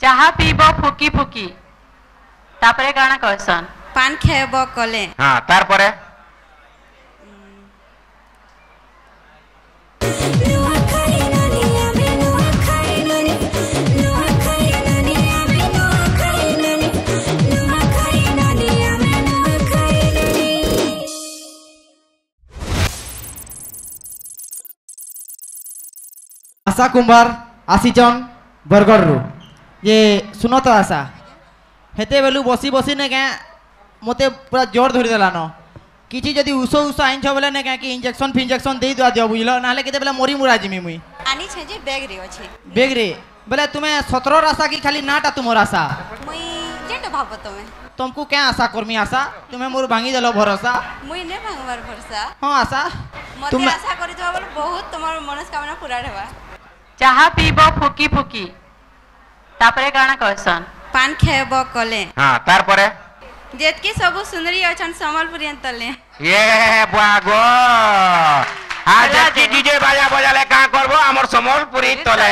चाहा पीब फुकी फुकी तापरे काना कहसन पान खेब कले हाँ तार परे आशा कुंभार आसीचन बरगढ़ रु ये सुनो तो आशा हेते बेलू बसी बसी ने क्या मते पूरा जोर धरी देलानो किछि जदी उस आइन छ बोले ने क्या कि इंजेक्शन फिंजेक्शन दे दिया दियो बुझलो नाले केते बेला मरी मुरा जिमी मुई आनी छे जे बैग रे अछि बेग रे बोले तुम्हें 17 आशा की खाली नाटा तुमर आशा मुई जेंट भाबो तमे तुमको क्या आशा करमी आशा तुम्हें मोर भांगी देलो भरोसा मुई ने भांगवार भरोसा हां आशा मते आशा करि जो बोल बहुत तमर मनस्कामना पूरा हेबा चाहा पीब फुकी फुकी तापरे काना कहसन पान खेब कले हाँ तार परे जेतकी सब सुंदरी अछन संबलपुरी तले ये बागो आज की डीजे बाजा बजाले का करबो हमर समलपुरी तले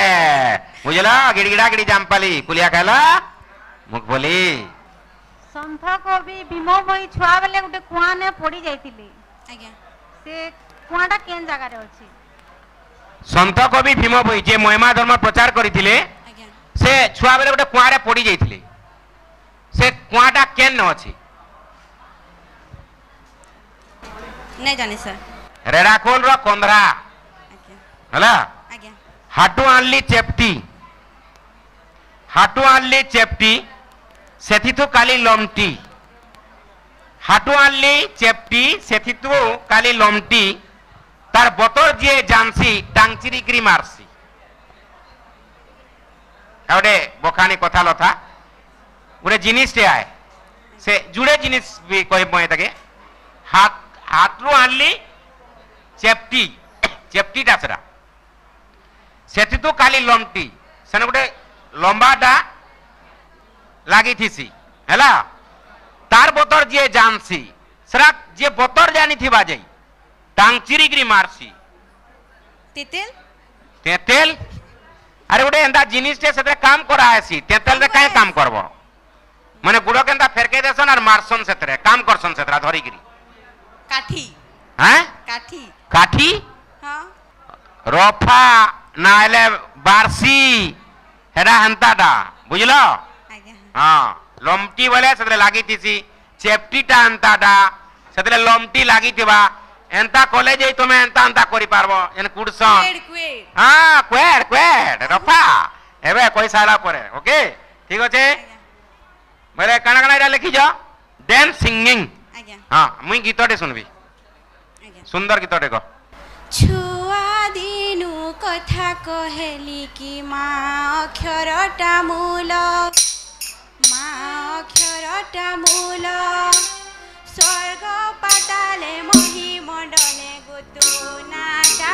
बुझला गिड़गिड़ा गिड़ी जामपाली पुलिया कहला मुख बोली संथ कवि भीम भई छुआ बेले गुटे कुआ ने पड़ी जाइतिली आज्ञा से कुआटा केन जगह रे अछि संत कवि भीम भई जे महिमा धर्म प्रचार करथिले आज्ञा से छुआ बेले गुटे कुआ रे पड़ी जाइथिले से कुआटा केन न अछि नहीं जानी सर रेडाखोल रो कोंधरा आज्ञा हला आज्ञा हाटू आनली चेप्टी सेथि तो काली लमटी हाटू आनली चेप्टी सेथि तो काली लमटी तार बतर जे जानसी टांगचिरी ग्री मारसी आउडे बोखानी कथा लथा उरे जिनिस टे आए से जुड़े जिनिस भी कहि मय तके हाटू आनली चेप्टी टासरा सेथि तो काली लमटी सेने गोटे लंबाटा लागी थीसी हैला तार बतर जे जानसी सरा जे बतर जानी थी बाजे टांगचिरी गिरी मारसी तितिल तेतेल अरे गोटे एंदा जिनिस टे सेते काम करा आसी तेतेल रे काहे काम करबो माने गुड़ो केंदा फेरके देसन और मारसन सेतरे काम करसन सेतरा धरी गिरी काठी हैं काठी काठी हां रफा नाले बारसी हेडा हंताडा बुझलो आज्ञा हाँ लमटी बोले से लागी थी चेप्टीटा अंताटा से लमटी लागी थिबा एंता कॉलेज तुम्हें एंता एंता करि पारबो एन कुडसन क्वेड हां क्वेड रफा एबे कोई साला परे ओके ठीक होचे मेरे काना काना इरा लिखि जा डांस सिंगिंग आज्ञा हां मुई गीतटे सुनबी आज्ञा सुंदर गीतटे को छुआ दिनु कथा कहेली कि मा अक्षरटा मूल स्वर्ग पाताले मही मंडले गुतु नाटा